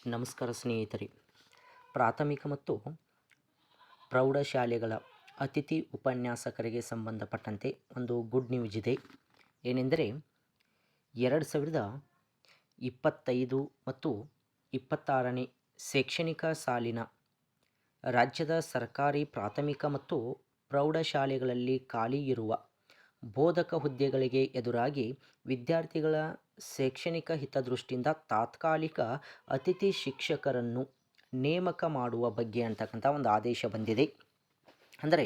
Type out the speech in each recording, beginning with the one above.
ನಮಸ್ಕಾರ ಸ್ನೇಹಿತರೆ. ಪ್ರಾಥಮಿಕ ಮತ್ತು ಪ್ರೌಢಶಾಲೆಗಳ ಅತಿಥಿ ಉಪನ್ಯಾಸಕರಿಗೆ ಸಂಬಂಧಪಟ್ಟಂತೆ ಒಂದು ಗುಡ್ ನ್ಯೂಸ್ ಇದೆ. ಏನೆಂದರೆ 2025 ಮತ್ತು 26ನೇ ಶೈಕ್ಷಣಿಕ ಸಾಲಿನ ರಾಜ್ಯದ ಸರ್ಕಾರಿ ಪ್ರಾಥಮಿಕ ಮತ್ತು ಪ್ರೌಢಶಾಲೆಗಳಲ್ಲಿ ಖಾಲಿ ಇರುವ ಬೋಧಕ ಹುದ್ದೆಗಳಿಗೆ ಎದುರಾಗಿ ವಿದ್ಯಾರ್ಥಿಗಳ ಶೈಕ್ಷಣಿಕ ಹಿತದೃಷ್ಟಿಯಿಂದ ತಾತ್ಕಾಲಿಕ ಅತಿಥಿ ಶಿಕ್ಷಕರನ್ನು ನೇಮಕ ಮಾಡುವ ಬಗ್ಗೆ ಅಂತಕ್ಕಂಥ ಒಂದು ಆದೇಶ ಬಂದಿದೆ. ಅಂದರೆ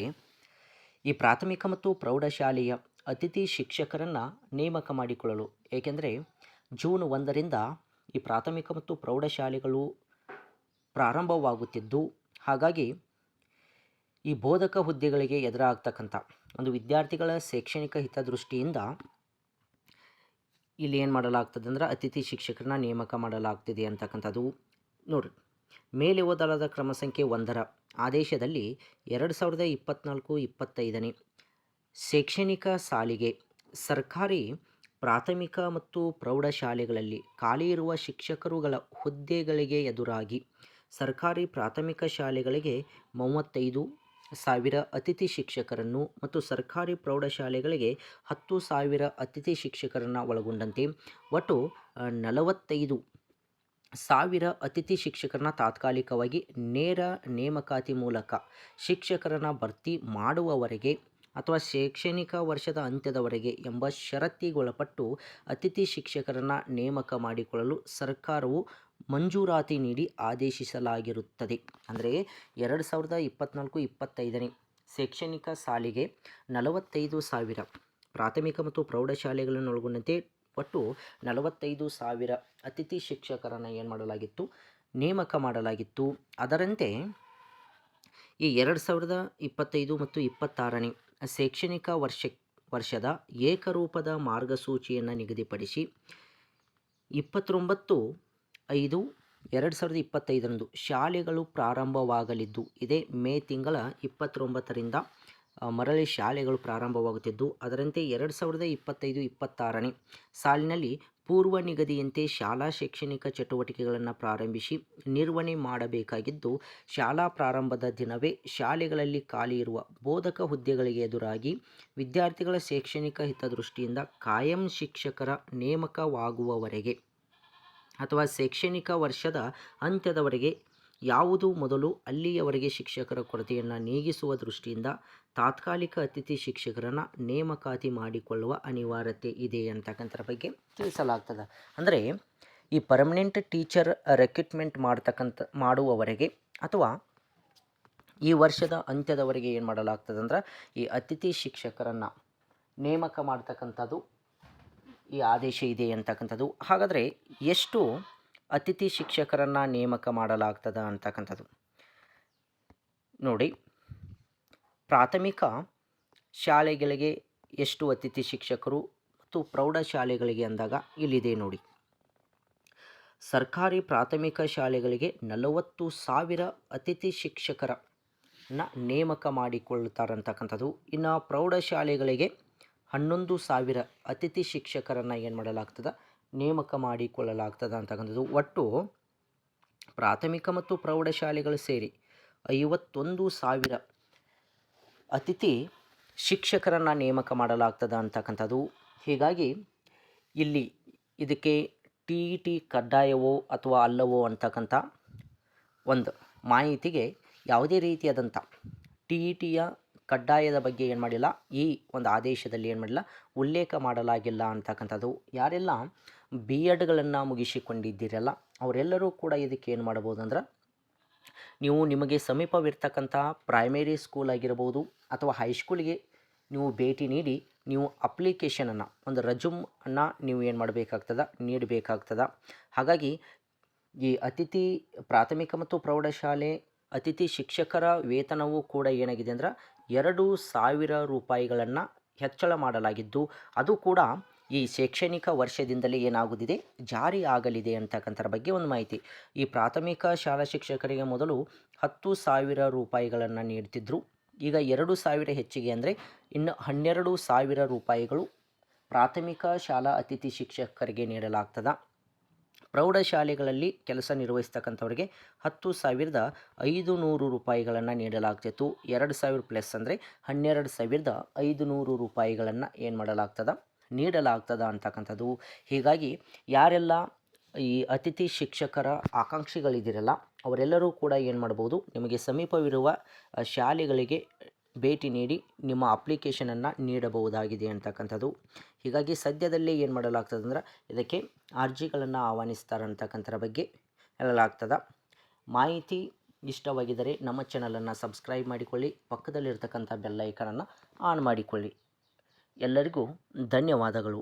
ಈ ಪ್ರಾಥಮಿಕ ಮತ್ತು ಪ್ರೌಢಶಾಲೆಯ ಅತಿಥಿ ಶಿಕ್ಷಕರನ್ನು ನೇಮಕ ಮಾಡಿಕೊಳ್ಳಲು, ಏಕೆಂದರೆ ಜೂನ್ 1ರಿಂದ ಈ ಪ್ರಾಥಮಿಕ ಮತ್ತು ಪ್ರೌಢಶಾಲೆಗಳು ಪ್ರಾರಂಭವಾಗುತ್ತಿದ್ದು, ಹಾಗಾಗಿ ಈ ಬೋಧಕ ಹುದ್ದೆಗಳಿಗೆ ಎದುರಾಗ್ತಕ್ಕಂಥ ಒಂದು ವಿದ್ಯಾರ್ಥಿಗಳ ಶೈಕ್ಷಣಿಕ ಹಿತದೃಷ್ಟಿಯಿಂದ ಇಲ್ಲಿ ಏನು ಮಾಡಲಾಗ್ತದೆ ಅಂದರೆ ಅತಿಥಿ ಶಿಕ್ಷಕರನ್ನ ನೇಮಕ ಮಾಡಲಾಗ್ತಿದೆ ಅಂತಕ್ಕಂಥದ್ದು. ನೋಡಿರಿ, ಮೇಲೆ ಓದಲಾದ ಕ್ರಮ ಸಂಖ್ಯೆ 1ರ ಆದೇಶದಲ್ಲಿ 2024-25ನೇ ಶೈಕ್ಷಣಿಕ ಸಾಲಿಗೆ ಸರ್ಕಾರಿ ಪ್ರಾಥಮಿಕ ಮತ್ತು ಪ್ರೌಢಶಾಲೆಗಳಲ್ಲಿ ಖಾಲಿ ಇರುವ ಶಿಕ್ಷಕರುಗಳ ಹುದ್ದೆಗಳಿಗೆ ಎದುರಾಗಿ ಸರ್ಕಾರಿ ಪ್ರಾಥಮಿಕ ಶಾಲೆಗಳಿಗೆ 35,000 ಅತಿಥಿ ಶಿಕ್ಷಕರನ್ನು ಮತ್ತು ಸರ್ಕಾರಿ ಪ್ರೌಢಶಾಲೆಗಳಿಗೆ 10,000 ಅತಿಥಿ ಶಿಕ್ಷಕರನ್ನು ಒಳಗೊಂಡಂತೆ ಒಟ್ಟು 45,000 ಅತಿಥಿ ಶಿಕ್ಷಕರನ್ನ ತಾತ್ಕಾಲಿಕವಾಗಿ ನೇರ ನೇಮಕಾತಿ ಮೂಲಕ ಶಿಕ್ಷಕರನ್ನು ಭರ್ತಿ ಮಾಡುವವರೆಗೆ ಅಥವಾ ಶೈಕ್ಷಣಿಕ ವರ್ಷದ ಅಂತ್ಯದವರೆಗೆ ಎಂಬ ಷರತ್ತಿಗೊಳಪಟ್ಟು ಅತಿಥಿ ಶಿಕ್ಷಕರನ್ನು ನೇಮಕ ಮಾಡಿಕೊಳ್ಳಲು ಸರ್ಕಾರವು ಮಂಜೂರಾತಿ ನೀಡಿ ಆದೇಶಿಸಲಾಗಿರುತ್ತದೆ. ಅಂದರೆ 2024-25ನೇ ಶೈಕ್ಷಣಿಕ ಸಾಲಿಗೆ 45,000 ಪ್ರಾಥಮಿಕ ಮತ್ತು ಪ್ರೌಢಶಾಲೆಗಳನ್ನು ಒಳಗೊಂಡಂತೆ ಒಟ್ಟು 45,000 ಅತಿಥಿ ಶಿಕ್ಷಕರನ್ನು ಏನು ಮಾಡಲಾಗಿತ್ತು, ನೇಮಕ ಮಾಡಲಾಗಿತ್ತು. ಅದರಂತೆ ಈ 2025 ಮತ್ತು 26ನೇ ಶೈಕ್ಷಣಿಕ ವರ್ಷದ ಏಕರೂಪದ ಮಾರ್ಗಸೂಚಿಯನ್ನು ನಿಗದಿಪಡಿಸಿ 29/5/2025ರಂದು ಶಾಲೆಗಳು ಪ್ರಾರಂಭವಾಗಲಿದ್ದು, ಇದೇ ಮೇ ತಿಂಗಳ 29ರಿಂದ ಮರಳಿ ಶಾಲೆಗಳು ಪ್ರಾರಂಭವಾಗುತ್ತಿದ್ದು, ಅದರಂತೆ 2025-26ನೇ ಸಾಲಿನಲ್ಲಿ ಪೂರ್ವ ನಿಗದಿಯಂತೆ ಶಾಲಾ ಶೈಕ್ಷಣಿಕ ಚಟುವಟಿಕೆಗಳನ್ನು ಪ್ರಾರಂಭಿಸಿ ನಿರ್ವಹಣೆ ಮಾಡಬೇಕಾಗಿದ್ದು, ಶಾಲಾ ಪ್ರಾರಂಭದ ದಿನವೇ ಶಾಲೆಗಳಲ್ಲಿ ಖಾಲಿ ಇರುವ ಬೋಧಕ ಹುದ್ದೆಗಳಿಗೆ ಎದುರಾಗಿ ವಿದ್ಯಾರ್ಥಿಗಳ ಶೈಕ್ಷಣಿಕ ಹಿತದೃಷ್ಟಿಯಿಂದ ಕಾಯಂ ಶಿಕ್ಷಕರ ನೇಮಕವಾಗುವವರೆಗೆ ಅಥವಾ ಶೈಕ್ಷಣಿಕ ವರ್ಷದ ಅಂತ್ಯದವರೆಗೆ ಯಾವುದು ಮೊದಲು ಅಲ್ಲಿಯವರೆಗೆ ಶಿಕ್ಷಕರ ಕೊರತೆಯನ್ನು ನೀಗಿಸುವ ದೃಷ್ಟಿಯಿಂದ ತಾತ್ಕಾಲಿಕ ಅತಿಥಿ ಶಿಕ್ಷಕರನ್ನು ನೇಮಕಾತಿ ಮಾಡಿಕೊಳ್ಳುವ ಅನಿವಾರ್ಯತೆ ಇದೆ ಅಂತಕ್ಕಂಥರ ಬಗ್ಗೆ ತಿಳಿಸಲಾಗ್ತದೆ. ಅಂದರೆ ಈ ಪರ್ಮನೆಂಟ್ ಟೀಚರ್ ರೆಕ್ರೂಟ್ಮೆಂಟ್ ಮಾಡುವವರೆಗೆ ಅಥವಾ ಈ ವರ್ಷದ ಅಂತ್ಯದವರೆಗೆ ಏನು ಮಾಡಲಾಗ್ತದೆ ಅಂದ್ರೆ ಈ ಅತಿಥಿ ಶಿಕ್ಷಕರನ್ನು ನೇಮಕ ಮಾಡ್ತಕ್ಕಂಥದ್ದು ಈ ಆದೇಶ ಇದೆ ಅಂತಕ್ಕಂಥದ್ದು. ಹಾಗಾದರೆ ಎಷ್ಟು ಅತಿಥಿ ಶಿಕ್ಷಕರನ್ನು ನೇಮಕ ಮಾಡಲಾಗ್ತದೆ ಅಂತಕ್ಕಂಥದ್ದು ನೋಡಿ. ಪ್ರಾಥಮಿಕ ಶಾಲೆಗಳಿಗೆ ಎಷ್ಟು ಅತಿಥಿ ಶಿಕ್ಷಕರು ಮತ್ತು ಪ್ರೌಢಶಾಲೆಗಳಿಗೆ ಅಂದಾಗ ಇಲ್ಲಿದೆ ನೋಡಿ. ಸರ್ಕಾರಿ ಪ್ರಾಥಮಿಕ ಶಾಲೆಗಳಿಗೆ 40,000 ಅತಿಥಿ ಶಿಕ್ಷಕರನ್ನ ನೇಮಕ ಮಾಡಿಕೊಳ್ಳುತ್ತಾರಂತಕ್ಕಂಥದ್ದು. ಇನ್ನು ಪ್ರೌಢಶಾಲೆಗಳಿಗೆ 11,000 ಅತಿಥಿ ಶಿಕ್ಷಕರನ್ನು ಏನು ಮಾಡಲಾಗ್ತದೆ, ನೇಮಕ ಮಾಡಿಕೊಳ್ಳಲಾಗ್ತದೆ ಅಂತಕ್ಕಂಥದ್ದು. ಒಟ್ಟು ಪ್ರಾಥಮಿಕ ಮತ್ತು ಪ್ರೌಢಶಾಲೆಗಳು ಸೇರಿ 51,000 ಅತಿಥಿ ಶಿಕ್ಷಕರನ್ನು ನೇಮಕ ಮಾಡಲಾಗ್ತದೆ ಅಂತಕ್ಕಂಥದ್ದು. ಹೀಗಾಗಿ ಇಲ್ಲಿ ಇದಕ್ಕೆ TET ಕಡ್ಡಾಯವೋ ಅಥವಾ ಅಲ್ಲವೋ ಅಂತಕ್ಕಂಥ ಒಂದು ಮಾಹಿತಿಗೆ ಯಾವುದೇ ರೀತಿಯಾದಂಥ TETಯ ಕಡ್ಡಾಯದ ಬಗ್ಗೆ ಏನು ಮಾಡಿಲ್ಲ, ಈ ಒಂದು ಆದೇಶದಲ್ಲಿ ಏನು ಮಾಡಿಲ್ಲ, ಉಲ್ಲೇಖ ಮಾಡಲಾಗಿಲ್ಲ ಅಂತಕ್ಕಂಥದ್ದು. ಯಾರೆಲ್ಲ BEdಗಳನ್ನು ಮುಗಿಸಿಕೊಂಡಿದ್ದೀರಲ್ಲ ಅವರೆಲ್ಲರೂ ಕೂಡ ಇದಕ್ಕೆ ಏನು ಮಾಡ್ಬೋದು ಅಂದ್ರೆ, ನೀವು ನಿಮಗೆ ಸಮೀಪವಿರ್ತಕ್ಕಂಥ ಪ್ರೈಮರಿ ಸ್ಕೂಲ್ ಆಗಿರ್ಬೋದು ಅಥವಾ ಹೈಸ್ಕೂಲಿಗೆ ನೀವು ಭೇಟಿ ನೀಡಿ ನೀವು ಅಪ್ಲಿಕೇಶನನ್ನು ಒಂದು ರೆಸ್ಯೂಮನ್ನು ನೀವು ಏನು ಮಾಡಬೇಕಾಗ್ತದೆ, ನೀಡಬೇಕಾಗ್ತದೆ. ಹಾಗಾಗಿ ಈ ಅತಿಥಿ ಪ್ರಾಥಮಿಕ ಮತ್ತು ಪ್ರೌಢಶಾಲೆ ಅತಿಥಿ ಶಿಕ್ಷಕರ ವೇತನವೂ ಕೂಡ ಏನಾಗಿದೆ ಅಂದ್ರೆ 2,000 ರೂಪಾಯಿಗಳನ್ನು ಹೆಚ್ಚಳ ಮಾಡಲಾಗಿದ್ದು, ಅದು ಕೂಡ ಈ ಶೈಕ್ಷಣಿಕ ವರ್ಷದಿಂದಲೇ ಏನಾಗುತ್ತಿದೆ, ಜಾರಿ ಆಗಲಿದೆ ಅಂತಕ್ಕಂಥರ ಬಗ್ಗೆ ಒಂದು ಮಾಹಿತಿ. ಈ ಪ್ರಾಥಮಿಕ ಶಾಲಾ ಶಿಕ್ಷಕರಿಗೆ ಮೊದಲು 10,000 ರೂಪಾಯಿಗಳನ್ನು ನೀಡ್ತಿದ್ರು. ಈಗ 2,000 ಹೆಚ್ಚಿಗೆ ಅಂದರೆ ಇನ್ನು 12,000 ರೂಪಾಯಿಗಳು ಪ್ರಾಥಮಿಕ ಶಾಲಾ ಅತಿಥಿ ಶಿಕ್ಷಕರಿಗೆ ನೀಡಲಾಗ್ತದೆ. ಪ್ರೌಢಶಾಲೆಗಳಲ್ಲಿ ಕೆಲಸ ನಿರ್ವಹಿಸ್ತಕ್ಕಂಥವ್ರಿಗೆ 10,500 ರೂಪಾಯಿಗಳನ್ನು ನೀಡಲಾಗ್ತಿತ್ತು. 2,000 ಪ್ಲಸ್ ಅಂದರೆ 12,500 ರೂಪಾಯಿಗಳನ್ನು ಏನು ಮಾಡಲಾಗ್ತದೆ, ನೀಡಲಾಗ್ತದ ಅಂತಕ್ಕಂಥದ್ದು. ಹೀಗಾಗಿ ಯಾರೆಲ್ಲ ಈ ಅತಿಥಿ ಶಿಕ್ಷಕರ ಆಕಾಂಕ್ಷಿಗಳಿದ್ದೀರಲ್ಲ ಅವರೆಲ್ಲರೂ ಕೂಡ ಏನು ಮಾಡ್ಬೋದು, ನಿಮಗೆ ಸಮೀಪವಿರುವ ಶಾಲೆಗಳಿಗೆ ಭೇಟಿ ನೀಡಿ ನಿಮ್ಮ ಅಪ್ಲಿಕೇಶನನ್ನು ನೀಡಬಹುದಾಗಿದೆ ಅಂತಕ್ಕಂಥದ್ದು. ಹೀಗಾಗಿ ಸದ್ಯದಲ್ಲೇ ಏನು ಮಾಡಲಾಗ್ತದೆ ಅಂದ್ರೆ ಇದಕ್ಕೆ ಅರ್ಜಿಗಳನ್ನು ಆಹ್ವಾನಿಸ್ತಾರೆ ಅಂತಕ್ಕಂಥರ ಬಗ್ಗೆ ಹೇಳಲಾಗ್ತದೆ. ಮಾಹಿತಿ ಇಷ್ಟವಾಗಿದ್ದರೆ ನಮ್ಮ ಚಾನಲನ್ನು ಸಬ್ಸ್ಕ್ರೈಬ್ ಮಾಡಿಕೊಳ್ಳಿ, ಪಕ್ಕದಲ್ಲಿರ್ತಕ್ಕಂಥ ಬೆಲ್ ಐಕನನ್ನು ಆನ್ ಮಾಡಿಕೊಳ್ಳಿ. ಎಲ್ಲರಿಗೂ ಧನ್ಯವಾದಗಳು.